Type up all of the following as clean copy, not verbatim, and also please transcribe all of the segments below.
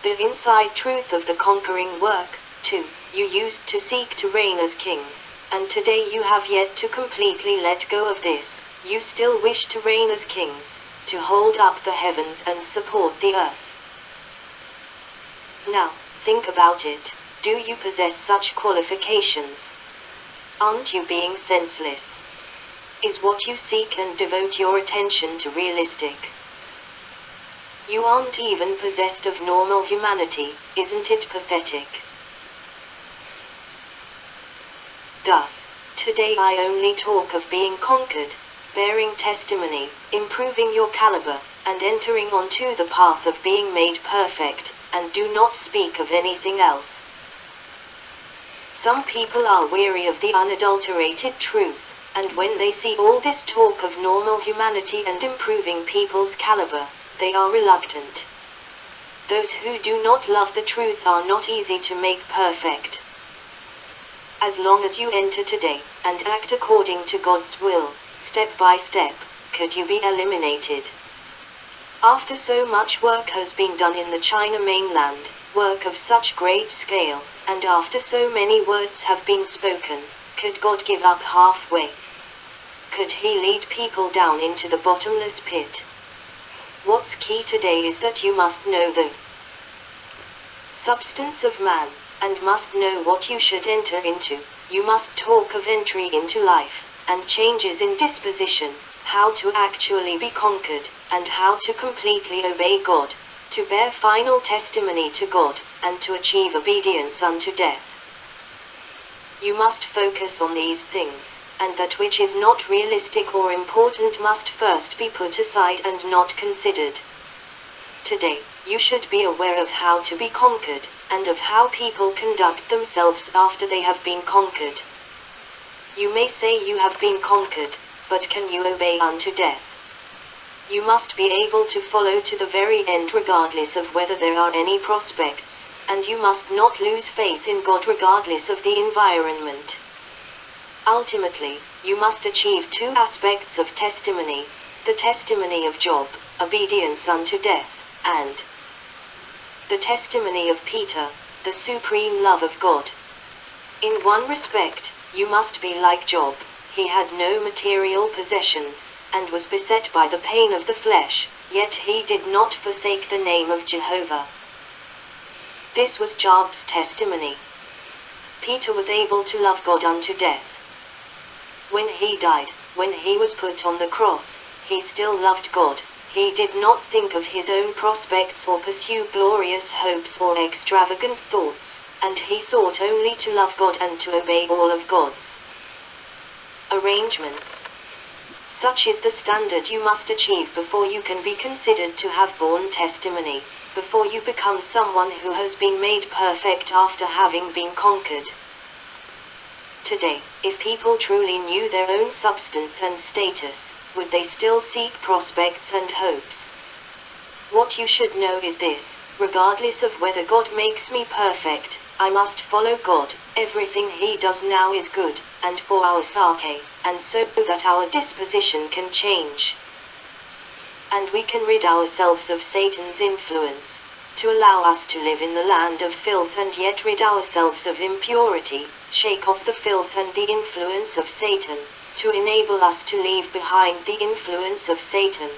The inside truth of the conquering work. 2. You used to seek to reign as kings, and today you have yet to completely let go of this. You still wish to reign as kings, to hold up the heavens and support the earth. Now, think about it. Do you possess such qualifications? Aren't you being senseless? Is what you seek and devote your attention to realistic? You aren't even possessed of normal humanity. Isn't it pathetic? Thus, today I only talk of being conquered, bearing testimony, improving your caliber, and entering onto the path of being made perfect, and do not speak of anything else. Some people are weary of the unadulterated truth, and when they see all this talk of normal humanity and improving people's caliber, they are reluctant. Those who do not love the truth are not easy to make perfect. As long as you enter today, and act according to God's will, step by step, could you be eliminated. After so much work has been done in the China mainland, work of such great scale, and after so many words have been spoken, could God give up halfway? Could He lead people down into the bottomless pit? What's key today is that you must know the substance of man, and must know what you should enter into. You must talk of entry into life, and changes in disposition, how to actually be conquered, and how to completely obey God, to bear final testimony to God, and to achieve obedience unto death. You must focus on these things, and that which is not realistic or important must first be put aside and not considered. Today, you should be aware of how to be conquered, and of how people conduct themselves after they have been conquered. You may say you have been conquered, but can you obey unto death? You must be able to follow to the very end regardless of whether there are any prospects, and you must not lose faith in God regardless of the environment. Ultimately, you must achieve two aspects of testimony: the testimony of Job, obedience unto death, and the testimony of Peter, the supreme love of God. In one respect, you must be like Job. He had no material possessions, and was beset by the pain of the flesh, yet he did not forsake the name of Jehovah. This was Job's testimony. Peter was able to love God unto death. When he died, when he was put on the cross, he still loved God. He did not think of his own prospects or pursue glorious hopes or extravagant thoughts, and he sought only to love God and to obey all of God's arrangements. Such is the standard you must achieve before you can be considered to have borne testimony, before you become someone who has been made perfect after having been conquered. Today, if people truly knew their own substance and status, would they still seek prospects and hopes? What you should know is this: regardless of whether God makes me perfect, I must follow God. Everything He does now is good, and for our sake, and so that our disposition can change, and we can rid ourselves of Satan's influence, to allow us to live in the land of filth and yet rid ourselves of impurity, shake off the filth and the influence of Satan, to enable us to leave behind the influence of Satan.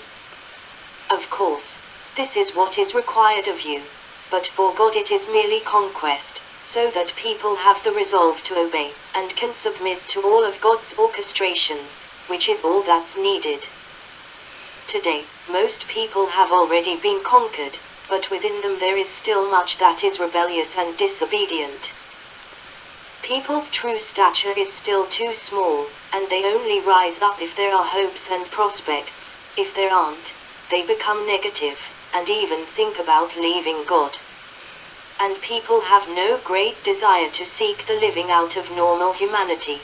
Of course, this is what is required of you, but for God it is merely conquest, so that people have the resolve to obey, and can submit to all of God's orchestrations, which is all that's needed. Today, most people have already been conquered, but within them there is still much that is rebellious and disobedient. People's true stature is still too small, and they only rise up if there are hopes and prospects. If there aren't, they become negative, and even think about leaving God. And people have no great desire to seek the living out of normal humanity.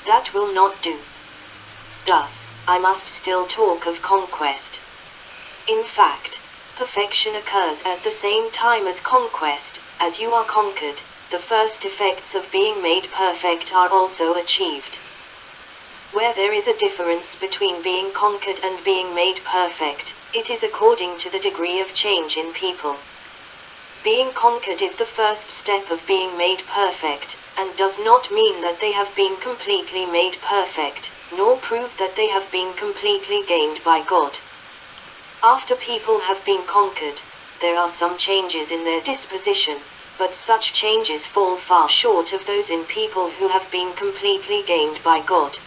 That will not do. Thus, I must still talk of conquest. In fact, perfection occurs at the same time as conquest. As you are conquered, the first effects of being made perfect are also achieved. Where there is a difference between being conquered and being made perfect, it is according to the degree of change in people. Being conquered is the first step of being made perfect, and does not mean that they have been completely made perfect, nor prove that they have been completely gained by God. After people have been conquered, there are some changes in their disposition, but such changes fall far short of those in people who have been completely gained by God.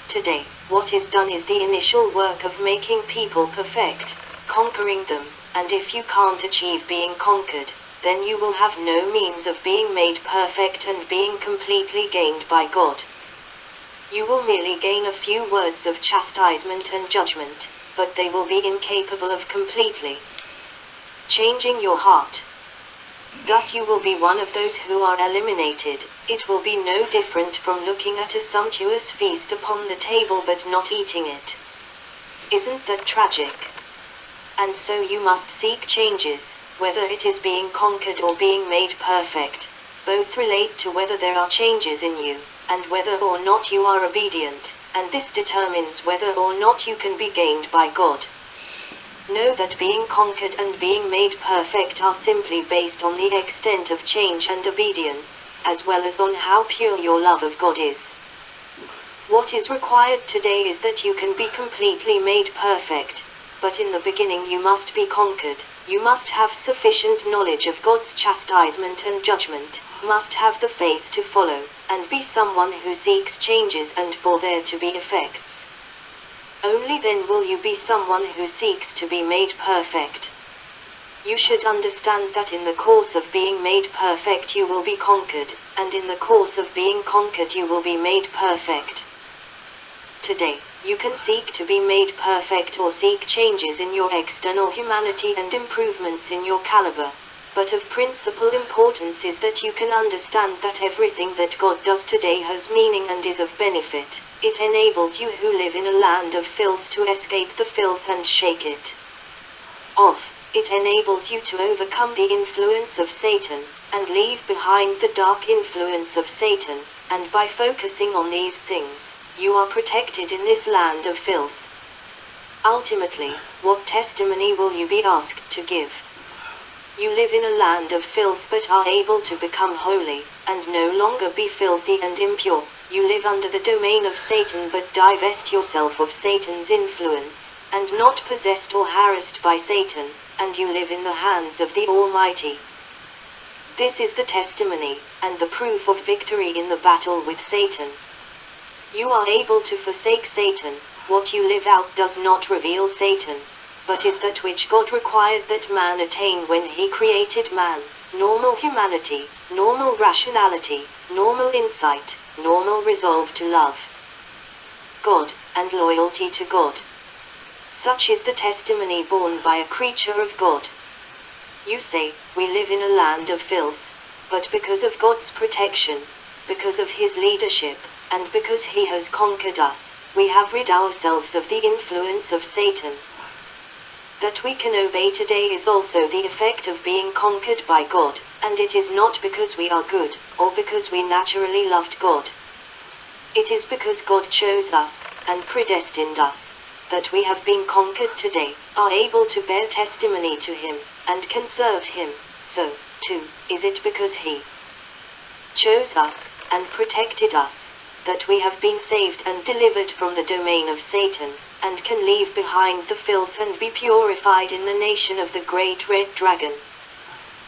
Today, what is done is the initial work of making people perfect, conquering them, and if you can't achieve being conquered, then you will have no means of being made perfect and being completely gained by God. You will merely gain a few words of chastisement and judgment, but they will be incapable of completely changing your heart. Thus you will be one of those who are eliminated. It will be no different from looking at a sumptuous feast upon the table but not eating it. Isn't that tragic? And so you must seek changes, whether it is being conquered or being made perfect. Both relate to whether there are changes in you, and whether or not you are obedient, and this determines whether or not you can be gained by God. Know that being conquered and being made perfect are simply based on the extent of change and obedience, as well as on how pure your love of God is. What is required today is that you can be completely made perfect, but in the beginning you must be conquered. You must have sufficient knowledge of God's chastisement and judgment, must have the faith to follow, and be someone who seeks changes and for there to be effects. Only then will you be someone who seeks to be made perfect. You should understand that in the course of being made perfect you will be conquered, and in the course of being conquered you will be made perfect. Today, you can seek to be made perfect or seek changes in your external humanity and improvements in your caliber. But of principal importance is that you can understand that everything that God does today has meaning and is of benefit. It enables you who live in a land of filth to escape the filth and shake it off. It enables you to overcome the influence of Satan, and leave behind the dark influence of Satan, and by focusing on these things, you are protected in this land of filth. Ultimately, what testimony will you be asked to give? You live in a land of filth but are able to become holy, and no longer be filthy and impure. You live under the domain of Satan but divest yourself of Satan's influence, and not possessed or harassed by Satan, and you live in the hands of the Almighty. This is the testimony, and the proof of victory in the battle with Satan. You are able to forsake Satan. What you live out does not reveal Satan, but is that which God required that man attain when he created man: normal humanity, normal rationality, normal insight, normal resolve to love God, and loyalty to God. Such is the testimony borne by a creature of God. You say, we live in a land of filth, but because of God's protection, because of His leadership, and because He has conquered us, we have rid ourselves of the influence of Satan. That we can obey today is also the effect of being conquered by God, and it is not because we are good, or because we naturally loved God. It is because God chose us, and predestined us, that we have been conquered today, are able to bear testimony to Him, and can serve Him. So, too, is it because He chose us, and protected us, that we have been saved and delivered from the domain of Satan, and can leave behind the filth and be purified in the nation of the great red dragon.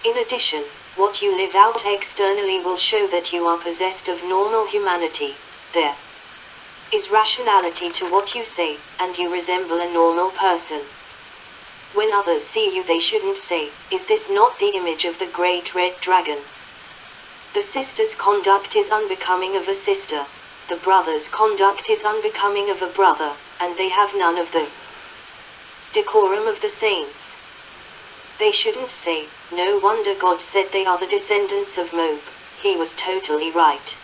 In addition, what you live out externally will show that you are possessed of normal humanity. There is rationality to what you say, and you resemble a normal person. When others see you, they shouldn't say, "Is this not the image of the great red dragon?" The sister's conduct is unbecoming of a sister. The brother's conduct is unbecoming of a brother, and they have none of the decorum of the saints. They shouldn't say, "No wonder God said they are the descendants of Moab." He was totally right.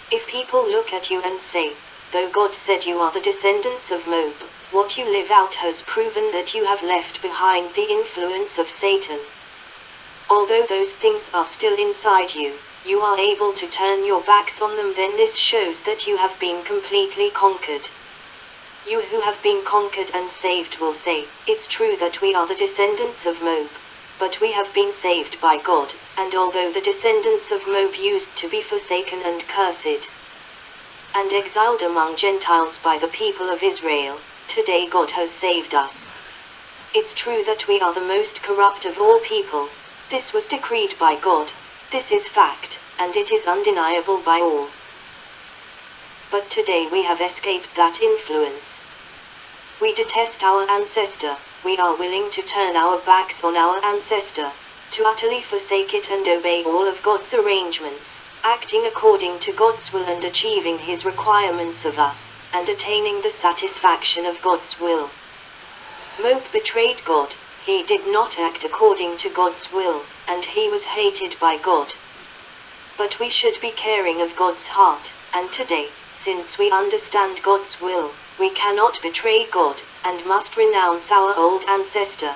If people look at you and say, "Though God said you are the descendants of Moab," what you live out has proven that you have left behind the influence of Satan. Although those things are still inside you, you are able to turn your backs on them. Then this shows that you have been completely conquered. You who have been conquered and saved will say, "It's true that we are the descendants of Moab, but we have been saved by God, and although the descendants of Moab used to be forsaken and cursed, and exiled among Gentiles by the people of Israel, today God has saved us. It's true that we are the most corrupt of all people. This was decreed by God. This is fact, and it is undeniable by all. But today we have escaped that influence. We detest our ancestor. We are willing to turn our backs on our ancestor, to utterly forsake it and obey all of God's arrangements, acting according to God's will and achieving His requirements of us, and attaining the satisfaction of God's will. Moab betrayed God. He did not act according to God's will, and he was hated by God. But we should be caring of God's heart, and today, since we understand God's will, we cannot betray God, and must renounce our old ancestor.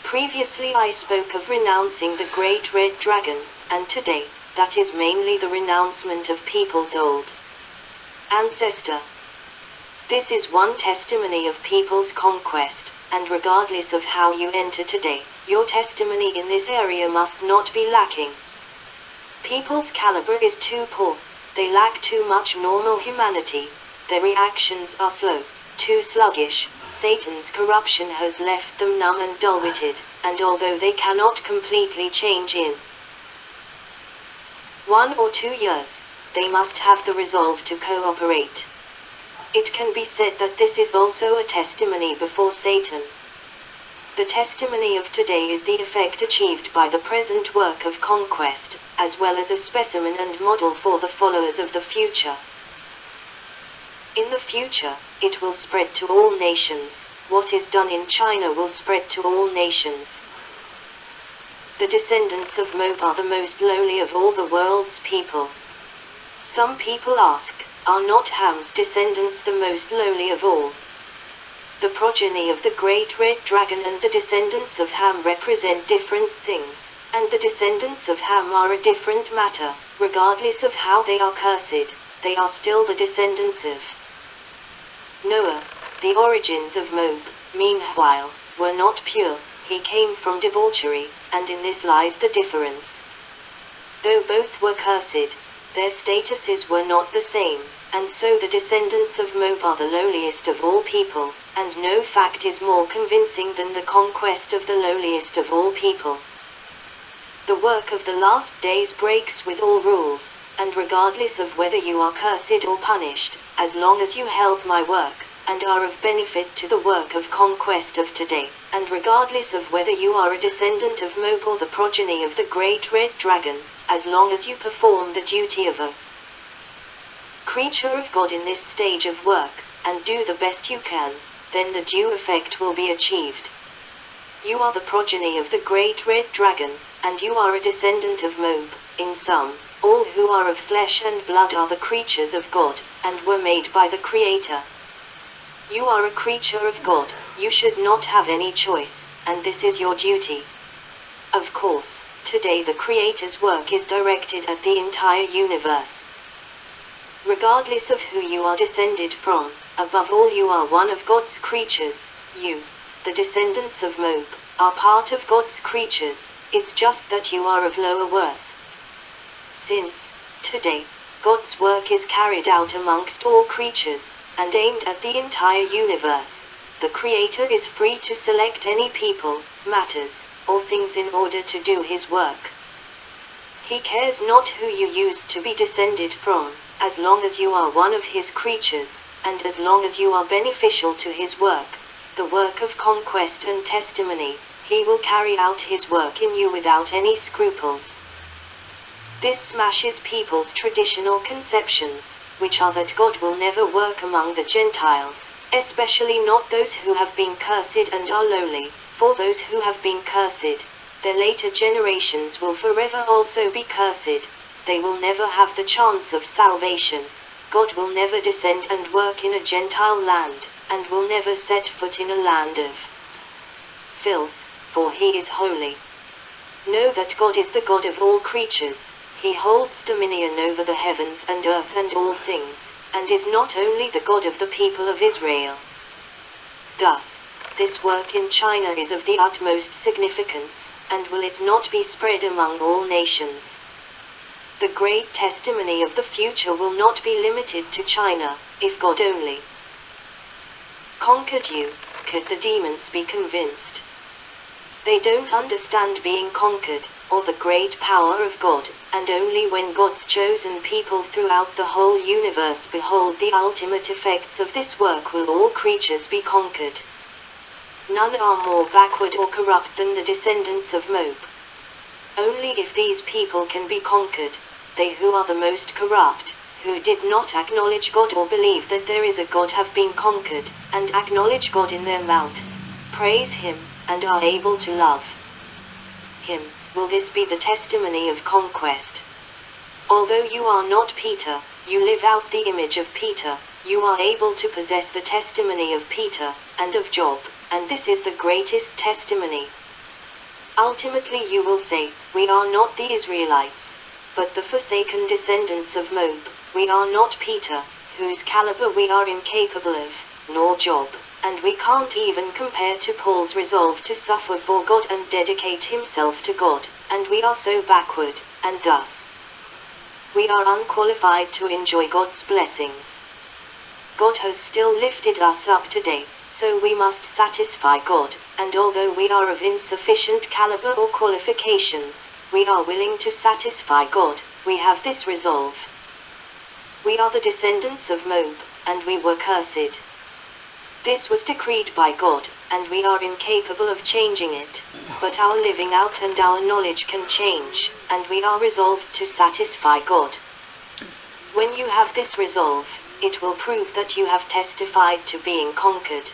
Previously I spoke of renouncing the great red dragon, and today, that is mainly the renouncement of people's old ancestor. This is one testimony of people's conquest, and regardless of how you enter today, your testimony in this area must not be lacking. People's caliber is too poor. They lack too much normal humanity. Their reactions are slow, too sluggish. Satan's corruption has left them numb and dull-witted, and although they cannot completely change in 1 or 2 years, they must have the resolve to cooperate. It can be said that this is also a testimony before Satan. The testimony of today is the effect achieved by the present work of conquest, as well as a specimen and model for the followers of the future. In the future, it will spread to all nations. What is done in China will spread to all nations. The descendants of Moab are the most lowly of all the world's people. Some people ask, are not Ham's descendants the most lowly of all? The progeny of the great red dragon and the descendants of Ham represent different things, and the descendants of Ham are a different matter. Regardless of how they are cursed, they are still the descendants of Noah. The origins of Moab, meanwhile, were not pure. He came from debauchery, and in this lies the difference. Though both were cursed, their statuses were not the same, and so the descendants of Moab are the lowliest of all people, and no fact is more convincing than the conquest of the lowliest of all people. The work of the last days breaks with all rules, and regardless of whether you are cursed or punished, as long as you help my work, and are of benefit to the work of conquest of today, and regardless of whether you are a descendant of Moab or the progeny of the great red dragon, as long as you perform the duty of a creature of God in this stage of work, and do the best you can, then the due effect will be achieved. You are the progeny of the great red dragon, and you are a descendant of Moab. In sum, all who are of flesh and blood are the creatures of God, and were made by the Creator. You are a creature of God. You should not have any choice, and this is your duty. Of course, today the Creator's work is directed at the entire universe. Regardless of who you are descended from, above all you are one of God's creatures. You, the descendants of Moab, are part of God's creatures. It's just that you are of lower worth. Since, today, God's work is carried out amongst all creatures, and aimed at the entire universe, the Creator is free to select any people, matters, or things in order to do His work. He cares not who you used to be descended from, as long as you are one of His creatures, and as long as you are beneficial to His work, the work of conquest and testimony, He will carry out His work in you without any scruples. This smashes people's traditional conceptions, which are that God will never work among the Gentiles, especially not those who have been cursed and are lowly, for those who have been cursed, their later generations will forever also be cursed. They will never have the chance of salvation. God will never descend and work in a Gentile land, and will never set foot in a land of filth, for He is holy. Know that God is the God of all creatures. He holds dominion over the heavens and earth and all things, and is not only the God of the people of Israel. Thus, this work in China is of the utmost significance, and will it not be spread among all nations? The great testimony of the future will not be limited to China, if God only conquered you, could the demons be convinced. They don't understand being conquered, or the great power of God, and only when God's chosen people throughout the whole universe behold the ultimate effects of this work will all creatures be conquered. None are more backward or corrupt than the descendants of Moab. Only if these people can be conquered, they who are the most corrupt, who did not acknowledge God or believe that there is a God, have been conquered, and acknowledge God in their mouths, praise Him, and are able to love Him. Will this be the testimony of conquest? Although you are not Peter, you live out the image of Peter, you are able to possess the testimony of Peter, and of Job, and this is the greatest testimony. Ultimately you will say, we are not the Israelites, but the forsaken descendants of Moab. We are not Peter, whose caliber we are incapable of, nor Job, and we can't even compare to Paul's resolve to suffer for God and dedicate himself to God, and we are so backward, and thus we are unqualified to enjoy God's blessings. God has still lifted us up today, so we must satisfy God, and although we are of insufficient caliber or qualifications, we are willing to satisfy God. We have this resolve. We are the descendants of Moab, and we were cursed. This was decreed by God, and we are incapable of changing it, but our living out and our knowledge can change, and we are resolved to satisfy God. When you have this resolve, it will prove that you have testified to being conquered.